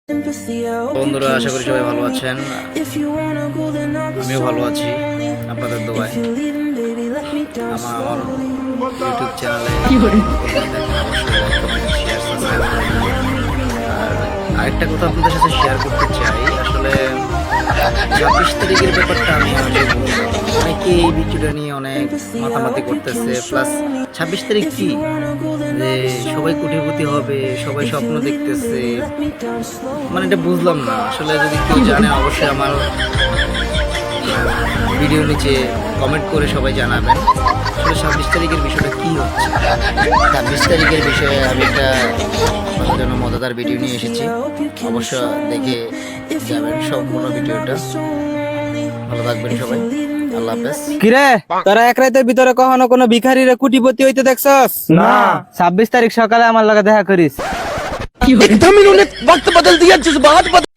বন্ধুরা, আশা করি সবাই ভালো আছেন। আমিও ভালো আছি আপনাদের দোয়ায়। আমার ইউটিউব চ্যানেলে আরেকটা কথা আপনাদের সাথে শেয়ার করতে চাই। আসলে 26 তারিখের ব্যাপারটা আমি অনেকে এই ভিডিওটা নিয়ে অনেক মাতামাতি করতেছে। প্লাস 26 তারিখ কি যে সবাই কোটিপতি হবে, সবাই স্বপ্ন দেখতেছে, মানে এটা বুঝলাম না। আসলে যদি কেউ জানে অবশ্যই আমার ভিডিও নিচে কমেন্ট করে সবাই জানাবেন। আসলে 26 তারিখের বিষয়টা কি হচ্ছে। 26 তারিখের বিষয়ে আমি একটা আপনাদের জন্য মজাদার ভিডিও নিয়ে এসেছি, অবশ্য দেখে যাবেন সম্পূর্ণ ভিডিওটা। ভালো থাকবেন সবাই, আল্লাহ হাফেজ। কিরে, তোরা এক রাতের ভিতরে কখনো কোনো ভিখারিরে কোটিপতি হইতে দেখছস? না। 26 তারিখ সকালে আমার লগে দেখা করিস। एकदम इन्होंने वक्त बदल दिया, जज्बात बदल